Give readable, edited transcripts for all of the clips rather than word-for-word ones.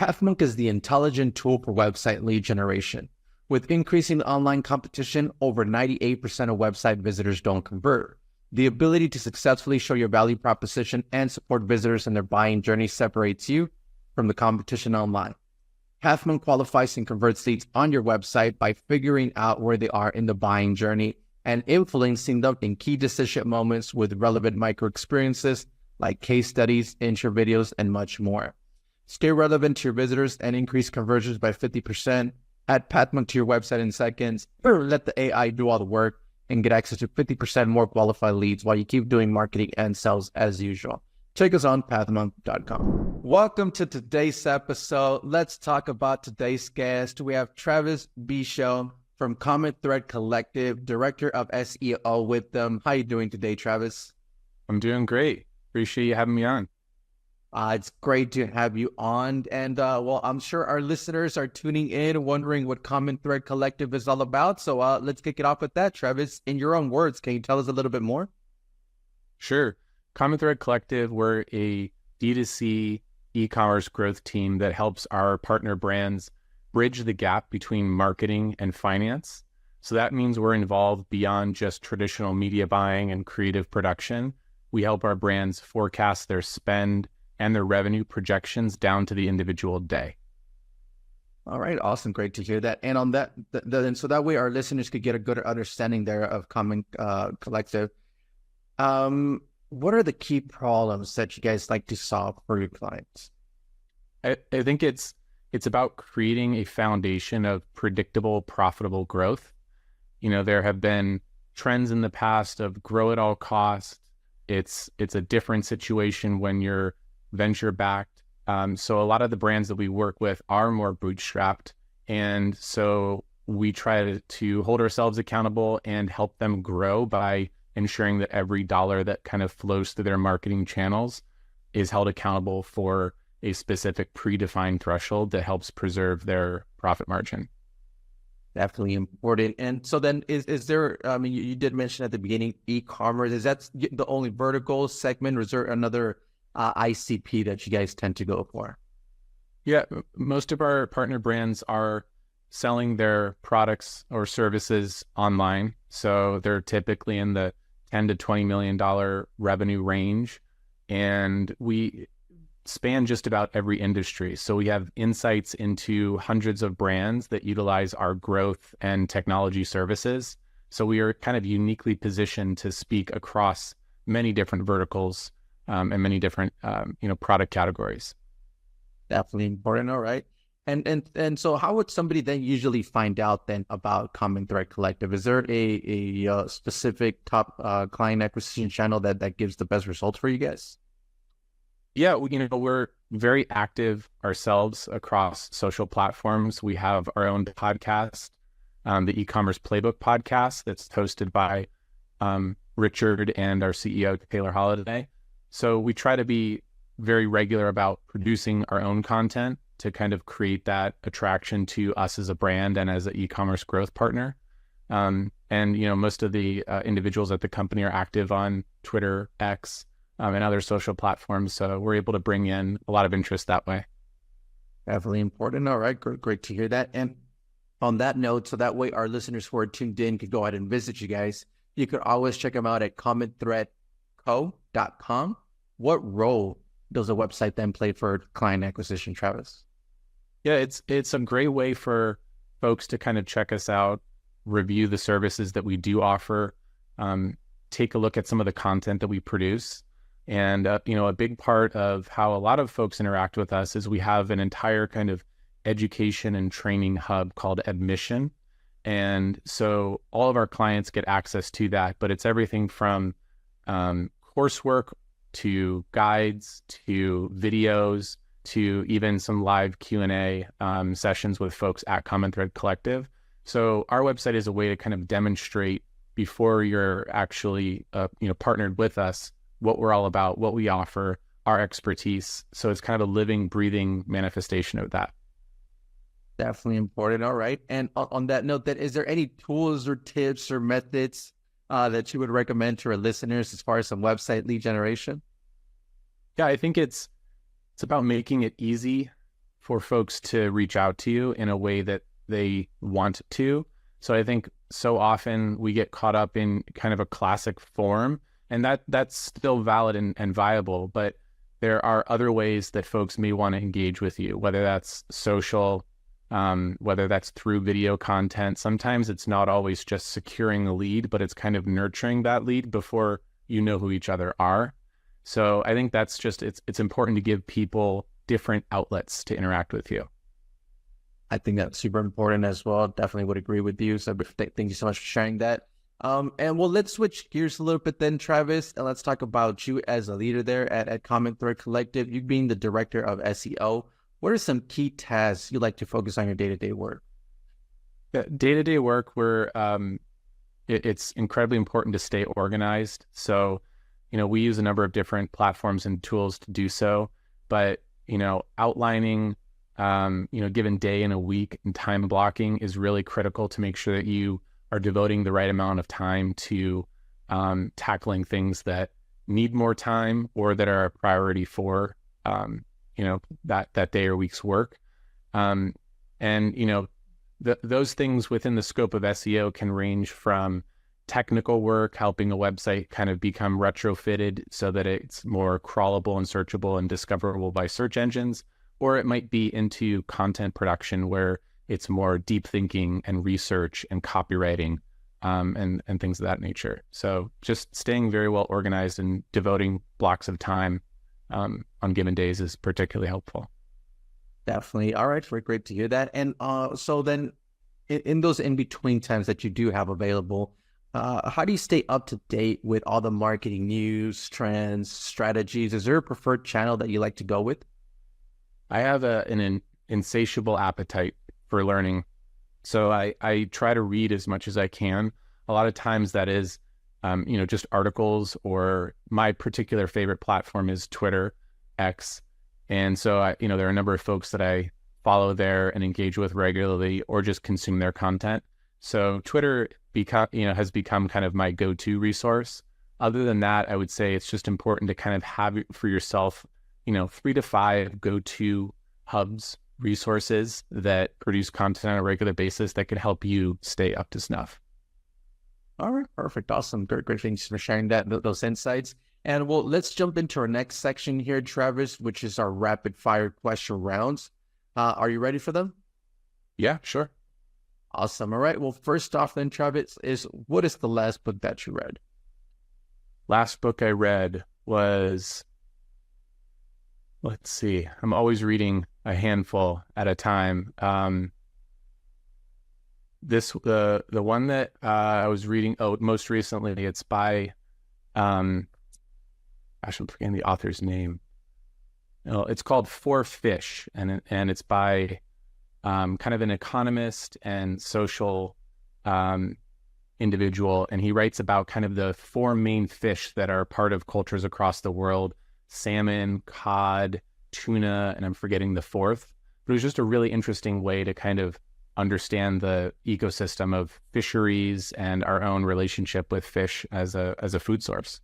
Pathmonk is the intelligent tool for website lead generation. With increasing online competition, over 98% of website visitors don't convert. The ability to successfully show your value proposition and support visitors in their buying journey separates you from the competition online. Pathmonk qualifies and converts leads on your website by figuring out where they are in the buying journey and influencing them in key decision moments with relevant micro experiences like case studies, intro videos, and much more. Stay relevant to your visitors and increase conversions by 50%. Add Pathmonk to your website in seconds, or let the AI do all the work and get access to 50% more qualified leads while you keep doing marketing and sales as usual. Check us on pathmonk.com. Welcome to today's episode. Let's talk about today's guest. We have Travis Biechele from Common Thread Collective, Director of SEO with them. How are you doing today, Travis? I'm doing great. Appreciate you having me on. It's great to have you on. And well, I'm sure our listeners are tuning in, wondering what Common Thread Collective is all about. So let's kick it off with that. Travis, in your own words, can you tell us a little bit more? Sure. Common Thread Collective, we're a B2C e-commerce growth team that helps our partner brands bridge the gap between marketing and finance. So that means we're involved beyond just traditional media buying and creative production. We help our brands forecast their spend and their revenue projections down to the individual day. All right, awesome, great to hear that. And on that, and so that way our listeners could get a good understanding there of Common Collective. What are the key problems that you guys like to solve for your clients? I think it's about creating a foundation of predictable, profitable growth. You know, there have been trends in the past of grow at all costs. It's a different situation when you're venture backed. So a lot of the brands that we work with are more bootstrapped. And so we try to hold ourselves accountable and help them grow by ensuring that every dollar that kind of flows through their marketing channels is held accountable for a specific predefined threshold that helps preserve their profit margin. Definitely important. And so then is there, I mean, you did mention at the beginning, e-commerce, is that the only vertical segment, or is there another ICP that you guys tend to go for? Yeah, most of our partner brands are selling their products or services online. So they're typically in the $10 to $20 million revenue range. And we span just about every industry. So we have insights into hundreds of brands that utilize our growth and technology services. So we are kind of uniquely positioned to speak across many different verticals and many different product categories. Definitely important. All right. And so how would somebody then usually find out then about Common Thread Collective? Is there a specific top client acquisition channel that gives the best results for you guys? Yeah, we're very active ourselves across social platforms. We have our own podcast, the e-commerce playbook podcast, that's hosted by Richard and our CEO, Taylor Holiday. So we try to be very regular about producing our own content to kind of create that attraction to us as a brand and as an e-commerce growth partner. And most of the individuals at the company are active on Twitter, X, and other social platforms. So we're able to bring in a lot of interest that way. Definitely important. All right, great to hear that. And on that note, so that way our listeners who are tuned in could go ahead and visit you guys. You could always check them out at commonthreadco.com. What role does a website then play for client acquisition, Travis? Yeah, it's a great way for folks to kind of check us out, review the services that we do offer, take a look at some of the content that we produce. And, a big part of how a lot of folks interact with us is we have an entire kind of education and training hub called Admission. And so all of our clients get access to that, but it's everything from coursework to guides, to videos, to even some live Q&A sessions with folks at Common Thread Collective. So our website is a way to kind of demonstrate before you're actually partnered with us what we're all about, what we offer, our expertise. So it's kind of a living, breathing manifestation of that. Definitely important. All right. And on that note, then, is there any tools or tips or methods that you would recommend to our listeners as far as some website lead generation? Yeah, I think it's about making it easy for folks to reach out to you in a way that they want to. So I think so often we get caught up in kind of a classic form, and that's still valid and viable, but there are other ways that folks may want to engage with you, whether that's social, whether that's through video content. Sometimes it's not always just securing a lead, but it's kind of nurturing that lead before you know who each other are. So I think that's just, it's important to give people different outlets to interact with you. I think that's super important as well. Definitely would agree with you. So thank you so much for sharing that. And well, let's switch gears a little bit then, Travis, and let's talk about you as a leader there at Common Thread Collective. You being the Director of SEO, what are some key tasks you like to focus on your day-to-day work? Day-to-day work, it's incredibly important to stay organized. So, we use a number of different platforms and tools to do so, but, outlining, given day in a week and time blocking is really critical to make sure that you are devoting the right amount of time to tackling things that need more time or that are a priority for, that day or week's work. Those things within the scope of SEO can range from technical work, helping a website kind of become retrofitted so that it's more crawlable and searchable and discoverable by search engines, or it might be into content production where it's more deep thinking and research and copywriting, and things of that nature. So just staying very well organized and devoting blocks of time on given days is particularly helpful. Definitely. All right. Very great to hear that. And so then in those in-between times that you do have available, how do you stay up to date with all the marketing news, trends, strategies? Is there a preferred channel that you like to go with? I have an insatiable appetite for learning. So I try to read as much as I can. A lot of times that is, just articles, or my particular favorite platform is Twitter, X. And so, there are a number of folks that I follow there and engage with regularly or just consume their content. So Twitter has become kind of my go-to resource. Other than that, I would say it's just important to kind of have for yourself, 3 to 5 go-to hubs, resources that produce content on a regular basis that could help you stay up to snuff. All right, perfect. Awesome. Great. Thanks for sharing those insights. And well, let's jump into our next section here, Travis, which is our rapid fire question rounds. Are you ready for them? Yeah, sure. Awesome. All right. Well, first off then, Travis, what is the last book that you read? Last book I read was, let's see, I'm always reading a handful at a time. The one that I was reading most recently, it's by I'm forgetting the author's name. It's called For Fish, and it's by kind of an economist and social individual, and he writes about kind of the 4 main fish that are part of cultures across the world: salmon, cod, tuna, and I'm forgetting the 4th. But it was just a really interesting way to kind of understand the ecosystem of fisheries and our own relationship with fish as a food source.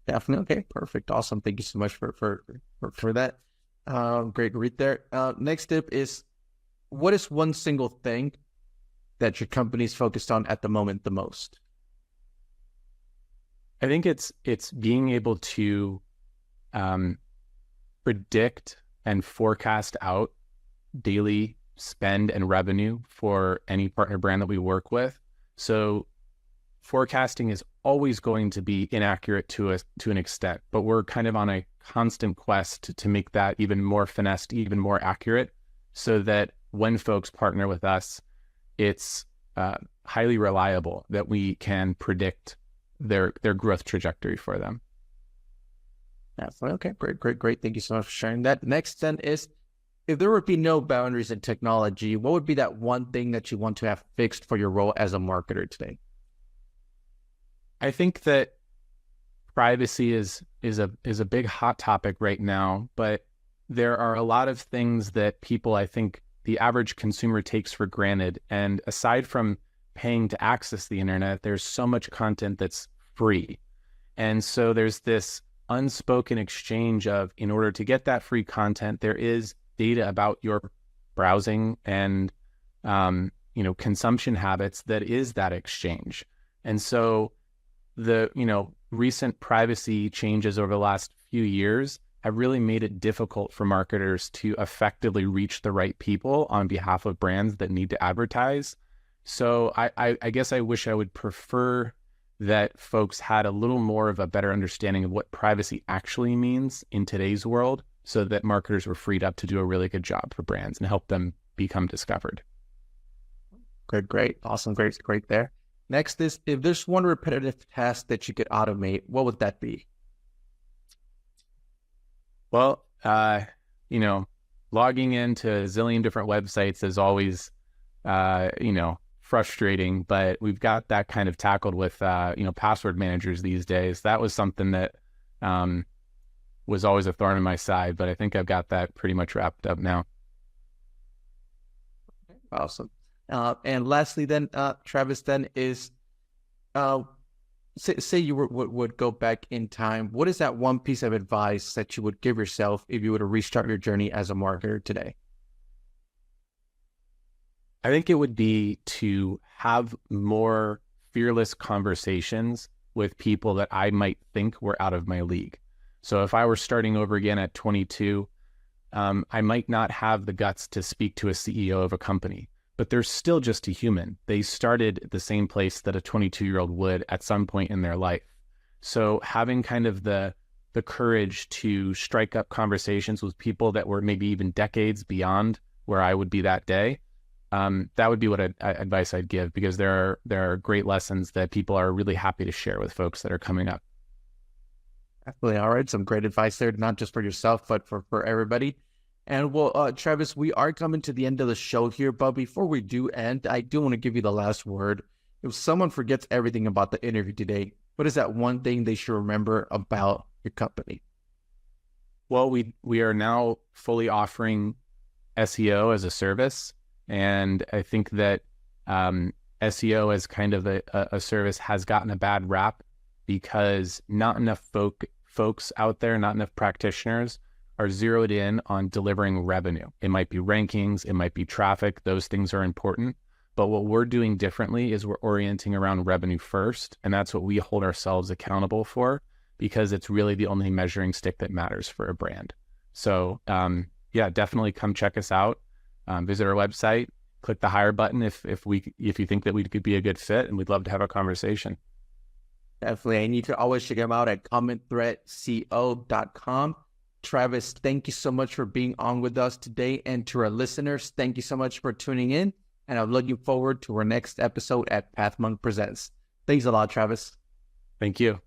Definitely. Okay, perfect. Awesome. Thank you so much for that. Great read there. Next tip is, what is one single thing that your company is focused on at the moment the most? I think it's being able to predict and forecast out daily spend and revenue for any partner brand that we work with. So forecasting is always going to be inaccurate to an extent, but we're kind of on a constant quest to make that even more finessed, even more accurate, so that when folks partner with us, it's highly reliable, that we can predict their growth trajectory for them. Definitely. Okay, great. Thank you so much for sharing that. Next then is, if there would be no boundaries in technology, what would be that one thing that you want to have fixed for your role as a marketer today? I think that privacy is a big hot topic right now, but there are a lot of things that people, I think the average consumer, takes for granted. And aside from paying to access the internet, there's so much content that's free. And so there's this unspoken exchange of, in order to get that free content, there is data about your browsing and, consumption habits that is that exchange. And so the, recent privacy changes over the last few years have really made it difficult for marketers to effectively reach the right people on behalf of brands that need to advertise. So I guess I wish I would prefer that folks had a little more of a better understanding of what privacy actually means in today's world, so that marketers were freed up to do a really good job for brands and help them become discovered. Great. Awesome. Great there. Next is, if there's one repetitive task that you could automate, what would that be? Well, logging into a zillion different websites is always, frustrating, but we've got that kind of tackled with, password managers these days. That was something that was always a thorn in my side, but I think I've got that pretty much wrapped up now. Awesome. And lastly, then, Travis, then is, say you would go back in time. What is that one piece of advice that you would give yourself if you were to restart your journey as a marketer today? I think it would be to have more fearless conversations with people that I might think were out of my league. So if I were starting over again at 22, I might not have the guts to speak to a CEO of a company, but they're still just a human. They started at the same place that a 22-year-old would at some point in their life. So having kind of the courage to strike up conversations with people that were maybe even decades beyond where I would be that day, that would be what advice I'd give, because there are great lessons that people are really happy to share with folks that are coming up. Definitely. All right. Some great advice there, not just for yourself, but for everybody. And well, Travis, we are coming to the end of the show here, but before we do end, I do want to give you the last word. If someone forgets everything about the interview today, what is that one thing they should remember about your company? Well, we are now fully offering SEO as a service. And I think that SEO as kind of a service has gotten a bad rap because not enough folks out there, not enough practitioners are zeroed in on delivering revenue. It might be rankings, it might be traffic, those things are important. But what we're doing differently is we're orienting around revenue first. And that's what we hold ourselves accountable for, because it's really the only measuring stick that matters for a brand. So definitely come check us out. Visit our website, click the hire button if you think that we could be a good fit, and we'd love to have a conversation. Definitely. And you can always check them out at commonthreadco.com. Travis, thank you so much for being on with us today. And to our listeners, thank you so much for tuning in. And I'm looking forward to our next episode at PathMonk Presents. Thanks a lot, Travis. Thank you.